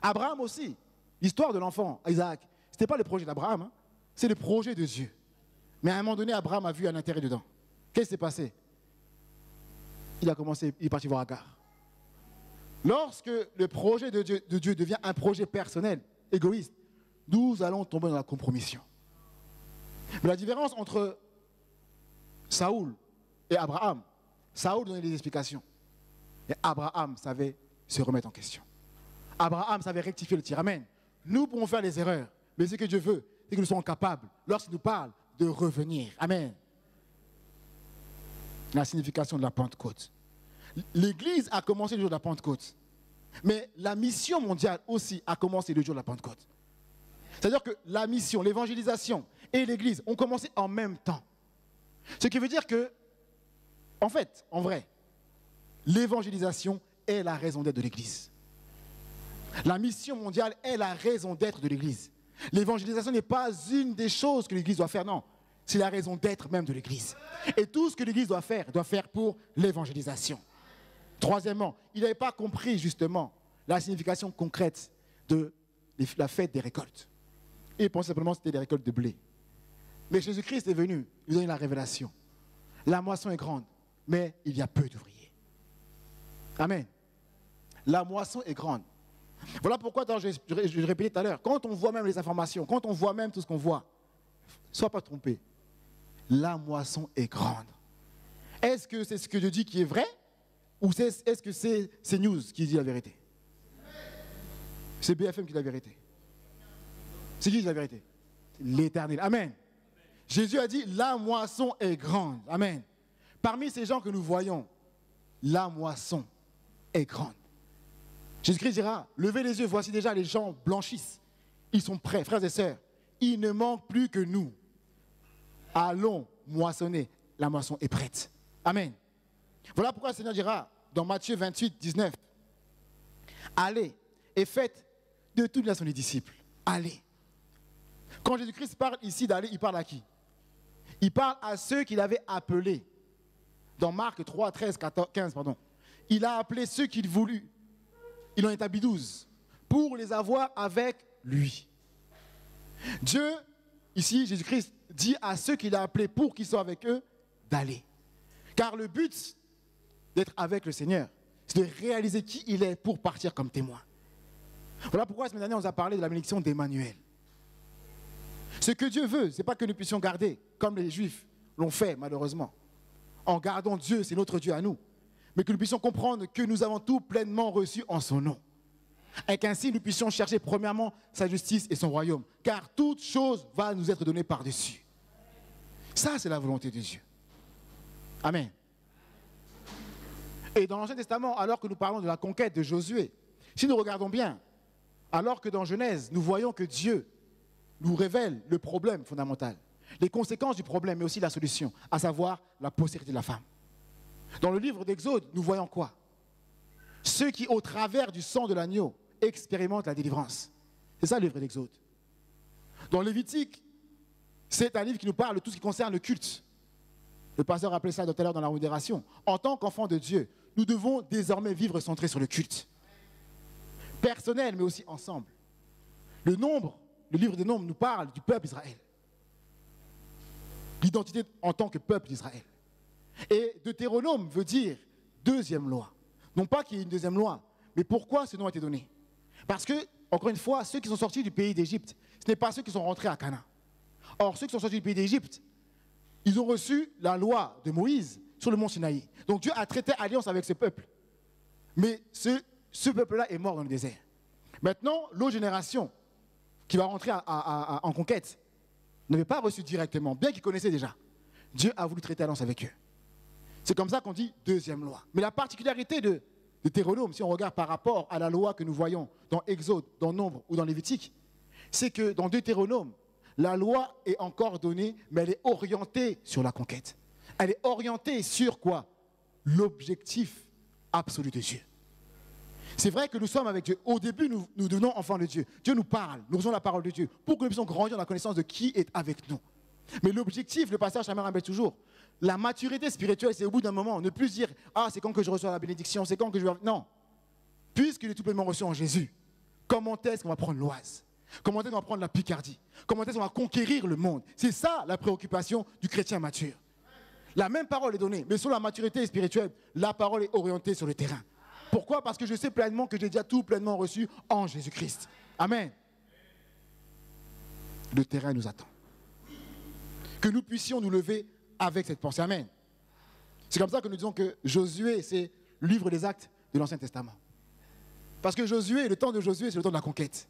Abraham aussi, l'histoire de l'enfant, Isaac, ce n'était pas le projet d'Abraham, hein, c'est le projet de Dieu. Mais à un moment donné, Abraham a vu un intérêt dedans. Qu'est-ce qui s'est passé? Il est parti voir Agar. Lorsque le projet de Dieu devient un projet personnel, égoïste, nous allons tomber dans la compromission. Mais la différence entre Saoul et Abraham, Saoul donnait des explications. Et Abraham savait se remettre en question. Abraham savait rectifier le tir. Amen. Nous pouvons faire des erreurs, mais ce que Dieu veut, c'est que nous soyons capables, lorsqu'il nous parle, de revenir. Amen. La signification de la Pentecôte. L'Église a commencé le jour de la Pentecôte. Mais la mission mondiale aussi a commencé le jour de la Pentecôte. C'est-à-dire que la mission, l'évangélisation et l'Église ont commencé en même temps. Ce qui veut dire que, en fait, en vrai, l'évangélisation est la raison d'être de l'Église. La mission mondiale est la raison d'être de l'Église. L'évangélisation n'est pas une des choses que l'Église doit faire, non. C'est la raison d'être même de l'Église. Et tout ce que l'Église doit faire pour l'évangélisation. Troisièmement, il n'avait pas compris justement la signification concrète de la fête des récoltes. Il pensait simplement que c'était des récoltes de blé. Mais Jésus-Christ est venu lui donner la révélation. La moisson est grande, mais il y a peu d'ouvriers. Amen. La moisson est grande. Voilà pourquoi, je le répétais tout à l'heure, quand on voit même les informations, quand on voit même tout ce qu'on voit, ne sois pas trompé. La moisson est grande. Est-ce que c'est ce que Dieu dit qui est vrai? Ou est-ce que c'est CNews qui dit la vérité? C'est BFM qui dit la vérité. C'est qui dit la vérité? L'Éternel. Amen. Jésus a dit, la moisson est grande. Amen. Parmi ces gens que nous voyons, la moisson est grande. Jésus-Christ dira, levez les yeux, voici déjà les gens blanchissent. Ils sont prêts, frères et sœurs. Il ne manque plus que nous. Allons moissonner. La moisson est prête. Amen. Voilà pourquoi le Seigneur dira dans Matthieu 28, 19, allez et faites de toutes les nations des disciples. Allez. Quand Jésus-Christ parle ici d'aller, il parle à qui? Il parle à ceux qu'il avait appelés. Dans Marc 3, 13, 14, 15, pardon. Il a appelé ceux qu'il voulut. Il en établit 12 pour les avoir avec lui. Dieu, ici, Jésus-Christ, dit à ceux qu'il a appelés pour qu'ils soient avec eux, d'aller. Car le but d'être avec le Seigneur, c'est de réaliser qui il est pour partir comme témoin. Voilà pourquoi la semaine dernière, on a parlé de la bénédiction d'Emmanuel. Ce que Dieu veut, ce n'est pas que nous puissions garder, comme les Juifs l'ont fait malheureusement, en gardant Dieu, c'est notre Dieu à nous, mais que nous puissions comprendre que nous avons tout pleinement reçu en son nom. Et qu'ainsi nous puissions chercher premièrement sa justice et son royaume, car toute chose va nous être donnée par-dessus. Ça, c'est la volonté de Dieu. Amen. Et dans l'Ancien Testament, alors que nous parlons de la conquête de Josué, si nous regardons bien, alors que dans Genèse, nous voyons que Dieu nous révèle le problème fondamental, les conséquences du problème, mais aussi la solution, à savoir la postérité de la femme. Dans le livre d'Exode, nous voyons quoi? Ceux qui, au travers du sang de l'agneau, expérimentent la délivrance. C'est ça le livre d'Exode. Dans Lévitique, c'est un livre qui nous parle de tout ce qui concerne le culte. Le pasteur a appelé ça tout à l'heure dans la modération. En tant qu'enfants de Dieu, nous devons désormais vivre centrés sur le culte. Personnel, mais aussi ensemble. Le livre des Nombres nous parle du peuple d'Israël. L'identité en tant que peuple d'Israël. Et Deutéronome veut dire deuxième loi. Non pas qu'il y ait une deuxième loi, mais pourquoi ce nom a été donné? Parce que, encore une fois, ceux qui sont sortis du pays d'Égypte, ce n'est pas ceux qui sont rentrés à Canaan. Or, ceux qui sont sortis du pays d'Égypte, Ils ont reçu la loi de Moïse sur le mont Sinaï. Donc Dieu a traité alliance avec ce peuple. Mais ce peuple-là est mort dans le désert. Maintenant, l'autre génération qui va rentrer en conquête n'avait pas reçu directement, bien qu'ils connaissaient déjà. Dieu a voulu traiter alliance avec eux. C'est comme ça qu'on dit deuxième loi. Mais la particularité de Deutéronome, si on regarde par rapport à la loi que nous voyons dans Exode, dans Nombre ou dans Lévitique, c'est que dans Deutéronome, la loi est encore donnée, mais elle est orientée sur la conquête. Elle est orientée sur quoi? L'objectif absolu de Dieu. C'est vrai que nous sommes avec Dieu. Au début, nous devenons enfants de Dieu. Dieu nous parle, nous recevons la parole de Dieu pour que nous puissions grandir dans la connaissance de qui est avec nous. Mais l'objectif, le pasteur Chamer rappelle toujours, la maturité spirituelle, c'est au bout d'un moment, ne plus dire « Ah, c'est quand que je reçois la bénédiction, c'est quand que je vais... » Non. Puisqu'il est tout pleinement reçu en Jésus, comment est-ce qu'on va prendre l'oise? Comment est-ce qu'on va prendre la Picardie? Comment est-ce qu'on va conquérir le monde? C'est ça la préoccupation du chrétien mature. La même parole est donnée, mais sur la maturité spirituelle, la parole est orientée sur le terrain. Pourquoi? Parce que je sais pleinement que j'ai déjà tout pleinement reçu en Jésus-Christ. Amen. Le terrain nous attend. Que nous puissions nous lever avec cette pensée. Amen. C'est comme ça que nous disons que Josué, c'est le livre des actes de l'Ancien Testament. Parce que Josué, le temps de Josué, c'est le temps de la conquête.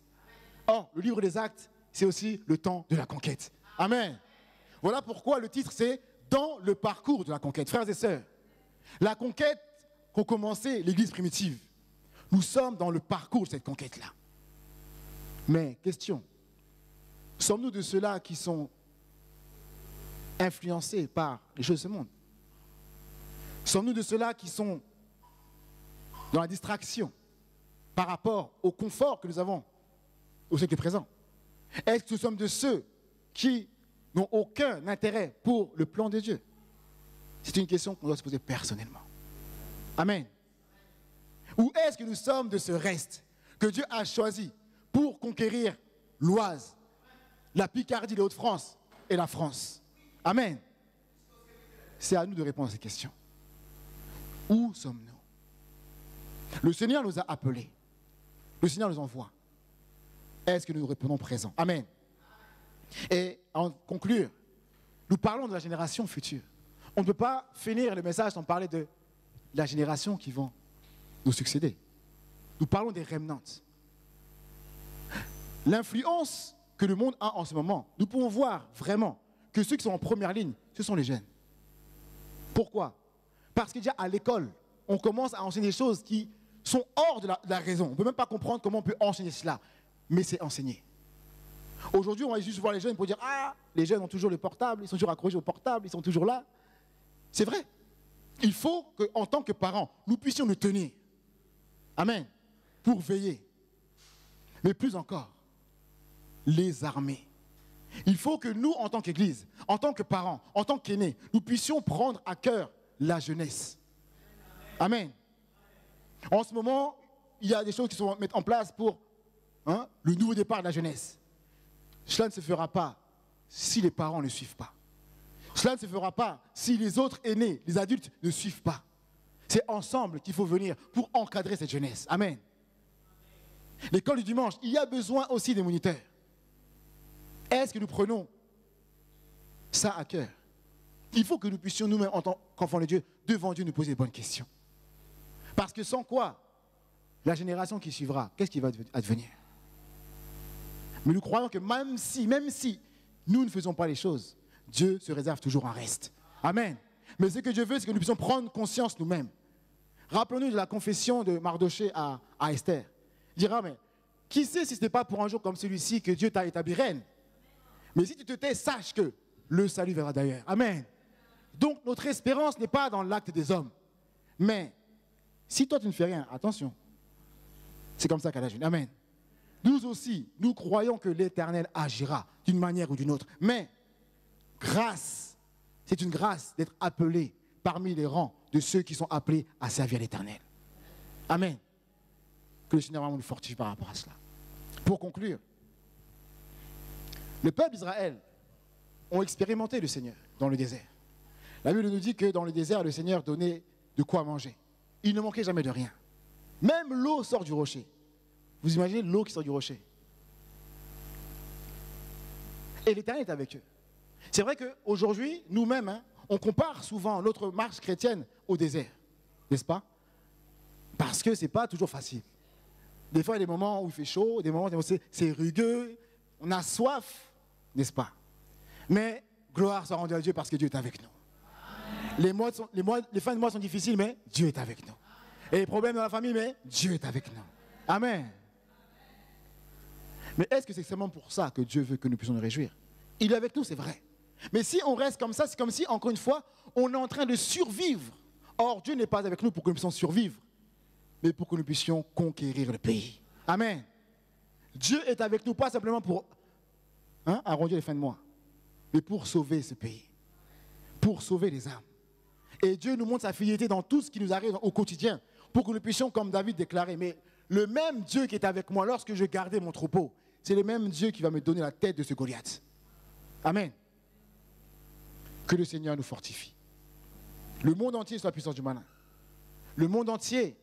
Or, le livre des actes, c'est aussi le temps de la conquête. Amen. Voilà pourquoi le titre, c'est « Dans le parcours de la conquête ». Frères et sœurs, la conquête qu'ont commencé l'Église primitive, nous sommes dans le parcours de cette conquête-là. Mais, question, sommes-nous de ceux-là qui sont influencés par les choses de ce monde? Sommes-nous de ceux-là qui sont dans la distraction par rapport au confort que nous avons au siècle présent? Est-ce que nous sommes de ceux qui n'ont aucun intérêt pour le plan de Dieu? C'est une question qu'on doit se poser personnellement. Amen. Ou est-ce que nous sommes de ce reste que Dieu a choisi pour conquérir l'Oise, la Picardie, les Hauts-de-France et la France? Amen. C'est à nous de répondre à ces questions. Où sommes-nous? Le Seigneur nous a appelés. Le Seigneur nous envoie. Est-ce que nous répondons présent? Amen. Et en conclure, nous parlons de la génération future. On ne peut pas finir le message sans parler de la génération qui vont nous succéder. Nous parlons des remnants. L'influence que le monde a en ce moment, nous pouvons voir vraiment que ceux qui sont en première ligne, ce sont les jeunes. Pourquoi? Parce que déjà à l'école, on commence à enseigner des choses qui sont hors de la raison. On ne peut même pas comprendre comment on peut enseigner cela, mais c'est enseigné. Aujourd'hui, on va juste voir les jeunes pour dire « Ah, les jeunes ont toujours le portable, ils sont toujours accrochés au portable, ils sont toujours là. » C'est vrai. Il faut qu'en tant que parents, nous puissions nous tenir. Amen. Pour veiller. Mais plus encore, les armer. Il faut que nous, en tant qu'Église, en tant que parents, en tant qu'aînés, nous puissions prendre à cœur la jeunesse. Amen. En ce moment, il y a des choses qui sont mises en place pour le nouveau départ de la jeunesse. Cela ne se fera pas si les parents ne suivent pas. Cela ne se fera pas si les autres aînés, les adultes, ne suivent pas. C'est ensemble qu'il faut venir pour encadrer cette jeunesse. Amen. L'école du dimanche, il y a besoin aussi des moniteurs. Est-ce que nous prenons ça à cœur? Il faut que nous puissions nous-mêmes, en tant qu'enfants de Dieu, devant Dieu, nous poser les bonnes questions. Parce que sans quoi, la génération qui suivra, qu'est-ce qui va advenir? Mais nous croyons que même si nous ne faisons pas les choses, Dieu se réserve toujours un reste. Amen. Mais ce que Dieu veut, c'est que nous puissions prendre conscience nous-mêmes. Rappelons-nous de la confession de Mardoché à Esther. Il dira, mais qui sait si ce n'est pas pour un jour comme celui-ci que Dieu t'a établi reine? Mais si tu te tais, sache que le salut viendra d'ailleurs. Amen. Donc notre espérance n'est pas dans l'acte des hommes. Mais si toi tu ne fais rien, attention. C'est comme ça qu'elle agit. Amen. Nous aussi, nous croyons que l'Éternel agira d'une manière ou d'une autre. Mais grâce, c'est une grâce d'être appelé parmi les rangs de ceux qui sont appelés à servir l'Éternel. Amen. Que le Seigneur vraiment nous fortifie par rapport à cela. Pour conclure, le peuple d'Israël ont expérimenté le Seigneur dans le désert. La Bible nous dit que dans le désert, le Seigneur donnait de quoi manger. Il ne manquait jamais de rien. Même l'eau sort du rocher. Vous imaginez l'eau qui sort du rocher. Et l'Éternel est avec eux. C'est vrai qu'aujourd'hui, nous-mêmes, hein, on compare souvent notre marche chrétienne au désert, n'est-ce pas? Parce que ce n'est pas toujours facile. Des fois, il y a des moments où il fait chaud, des moments où c'est rugueux, on a soif, n'est-ce pas? Mais gloire soit rendue à Dieu parce que Dieu est avec nous. Les fins de mois sont difficiles, mais Dieu est avec nous. Et les problèmes dans la famille, mais Dieu est avec nous. Amen. Mais est-ce que c'est seulement pour ça que Dieu veut que nous puissions nous réjouir? Il est avec nous, c'est vrai. Mais si on reste comme ça, c'est comme si, encore une fois, on est en train de survivre. Or, Dieu n'est pas avec nous pour que nous puissions survivre, mais pour que nous puissions conquérir le pays. Amen. Dieu est avec nous, pas simplement pour arrondir les fins de mois, mais pour sauver ce pays, pour sauver les âmes. Et Dieu nous montre sa fidélité dans tout ce qui nous arrive au quotidien, pour que nous puissions, comme David, déclarer, mais le même Dieu qui est avec moi lorsque je gardais mon troupeau, c'est le même Dieu qui va me donner la tête de ce Goliath. Amen. Que le Seigneur nous fortifie. Le monde entier est sous la puissance du malin. Le monde entier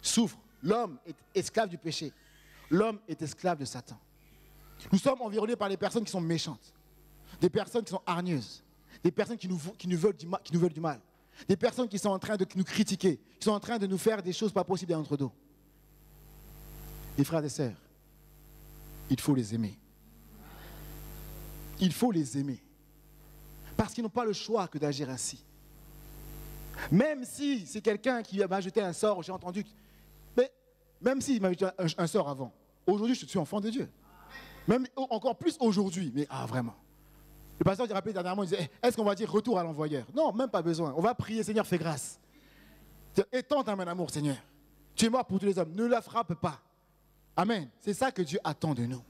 souffre. L'homme est esclave du péché. L'homme est esclave de Satan. Nous sommes environnés par des personnes qui sont méchantes, des personnes qui sont hargneuses, des personnes qui nous veulent du mal, des personnes qui sont en train de nous critiquer, qui sont en train de nous faire des choses pas possibles dans notre dos. Les frères et sœurs, il faut les aimer. Il faut les aimer. Parce qu'ils n'ont pas le choix que d'agir ainsi. Même si c'est quelqu'un qui m'a jeté un sort, j'ai entendu, mais même s'il m'a jeté un sort avant, aujourd'hui je suis enfant de Dieu. Même encore plus aujourd'hui, mais vraiment. Le pasteur qui rappelait dernièrement, il disait, est-ce qu'on va dire retour à l'envoyeur? Non, même pas besoin. On va prier, Seigneur, fais grâce. Étends ta main d'amour, Seigneur. Tu es mort pour tous les hommes, ne la frappe pas. Amen. C'est ça que Dieu attend de nous.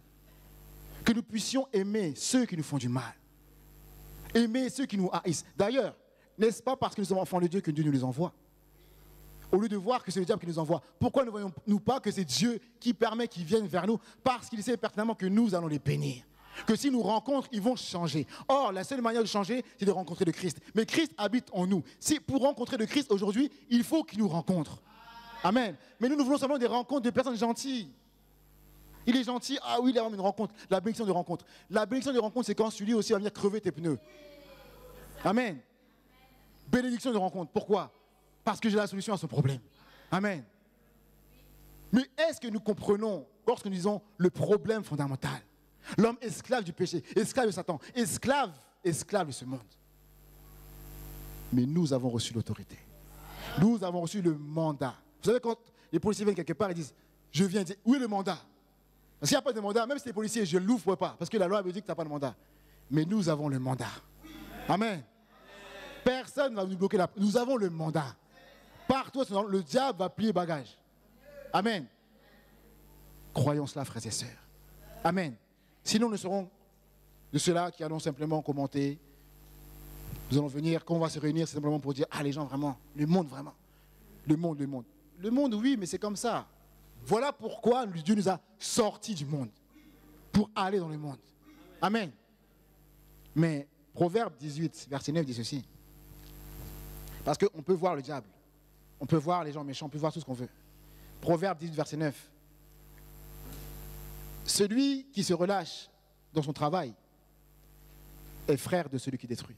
Que nous puissions aimer ceux qui nous font du mal. Aimer ceux qui nous haïssent. D'ailleurs, n'est-ce pas parce que nous sommes enfants de Dieu que Dieu nous les envoie? Au lieu de voir que c'est le diable qui nous envoie, pourquoi ne voyons-nous pas que c'est Dieu qui permet qu'ils viennent vers nous? Parce qu'il sait pertinemment que nous allons les bénir. Que s'ils nous rencontrent, ils vont changer. Or, la seule manière de changer, c'est de rencontrer le Christ. Mais Christ habite en nous. Si pour rencontrer le Christ aujourd'hui, il faut qu'il nous rencontre. Amen. Mais nous voulons seulement des rencontres de personnes gentilles. Il est gentil, ah oui, il va avoir une rencontre. La bénédiction de rencontre. La bénédiction de rencontre, c'est quand celui aussi va venir crever tes pneus. Amen. Bénédiction de rencontre. Pourquoi? Parce que j'ai la solution à son problème. Amen. Mais est-ce que nous comprenons, lorsque nous disons le problème fondamental, l'homme esclave du péché, esclave de Satan, esclave de ce monde. Mais nous avons reçu l'autorité. Nous avons reçu le mandat. Vous savez, quand les policiers viennent quelque part, ils disent, je viens dire, où est le mandat? Parce qu'il n'y a pas de mandat, même si les policiers, je ne l'ouvre pas, parce que la loi me dit que tu n'as pas de mandat. Mais nous avons le mandat. Amen. Personne ne va nous bloquer là. Nous avons le mandat. Partout, le diable va plier bagage. Amen. Croyons cela, frères et sœurs. Amen. Sinon, nous serons de ceux-là qui allons simplement commenter. Nous allons venir, quand on va se réunir, c'est simplement pour dire, ah les gens vraiment, le monde vraiment. Le monde. Le monde, oui, mais c'est comme ça. Voilà pourquoi Dieu nous a sortis du monde. Pour aller dans le monde. Amen. Mais Proverbe 18, verset 9 dit ceci. Parce qu'on peut voir le diable. On peut voir les gens méchants, on peut voir tout ce qu'on veut. Proverbe 18, verset 9. Celui qui se relâche dans son travail est frère de celui qui détruit.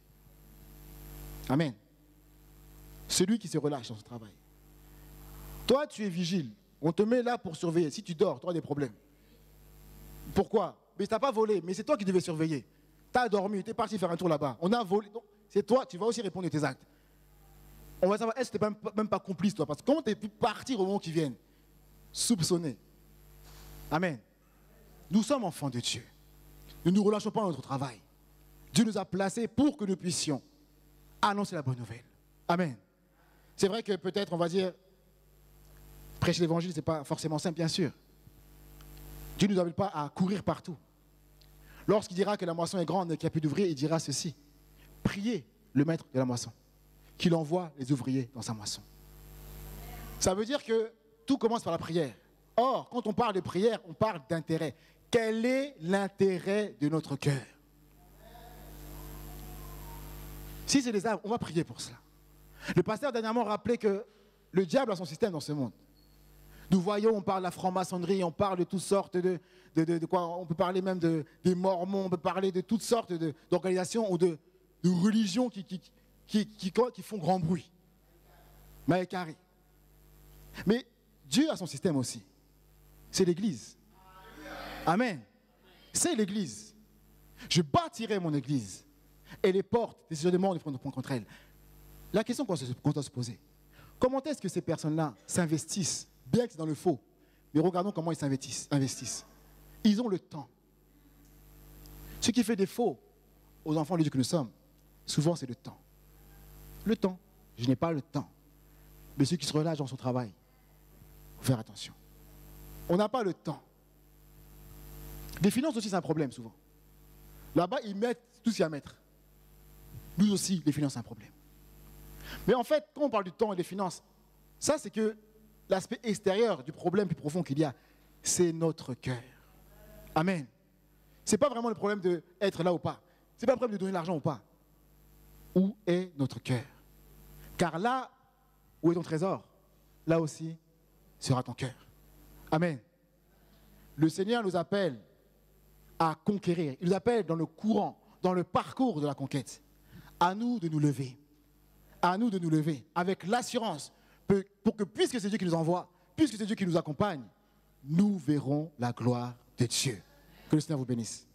Amen. Celui qui se relâche dans son travail. Toi, tu es vigile. On te met là pour surveiller. Si tu dors, tu auras des problèmes. Pourquoi? Mais tu n'as pas volé, mais c'est toi qui devais surveiller. Tu as dormi, tu es parti faire un tour là-bas. On a volé. C'est toi, tu vas aussi répondre de tes actes. On va savoir, est-ce que tu n'es même pas complice, toi? Parce que comment tu es pu partir au moment qui viennent? Soupçonner. Amen. Nous sommes enfants de Dieu. Ne nous relâchons pas dans notre travail. Dieu nous a placés pour que nous puissions annoncer la bonne nouvelle. Amen. C'est vrai que peut-être, on va dire, prêcher l'évangile, ce n'est pas forcément simple, bien sûr. Dieu ne nous appelle pas à courir partout. Lorsqu'il dira que la moisson est grande et qu'il n'y a plus d'ouvriers, il dira ceci. Priez le maître de la moisson, qu'il envoie les ouvriers dans sa moisson. Ça veut dire que tout commence par la prière. Or, quand on parle de prière, on parle d'intérêt. Quel est l'intérêt de notre cœur? Si c'est les âmes, on va prier pour cela. Le pasteur dernièrement rappelait que le diable a son système dans ce monde. Nous voyons, on parle de la franc-maçonnerie, on parle de toutes sortes de quoi, on peut parler même des mormons, on peut parler de toutes sortes d'organisations ou de religions qui font grand bruit. Maïkari. Mais Dieu a son système aussi. C'est l'Église. Amen. C'est l'Église. Je bâtirai mon Église. Et les portes des cieux du monde ne feront point contre elle. La question qu'on doit se poser, comment est-ce que ces personnes-là s'investissent, bien que c'est dans le faux, mais regardons comment ils investissent. Ils ont le temps. Ce qui fait défaut aux enfants de Dieu que nous sommes, souvent c'est le temps. Le temps. Je n'ai pas le temps. Mais ceux qui se relâchent dans son travail, il faut faire attention. On n'a pas le temps. Les finances aussi, c'est un problème souvent. Là-bas, ils mettent tout ce qu'il y a à mettre. Nous aussi, les finances, c'est un problème. Mais en fait, quand on parle du temps et des finances, ça, c'est que l'aspect extérieur du problème plus profond qu'il y a, c'est notre cœur. Amen. Ce n'est pas vraiment le problème d'être là ou pas. Ce n'est pas le problème de donner l'argent ou pas. Où est notre cœur? Car là où est ton trésor, là aussi sera ton cœur. Amen. Le Seigneur nous appelle à conquérir. Il nous appelle dans le courant, dans le parcours de la conquête. À nous de nous lever. À nous de nous lever avec l'assurance pour que, puisque c'est Dieu qui nous envoie, puisque c'est Dieu qui nous accompagne, nous verrons la gloire de Dieu. Que le Seigneur vous bénisse.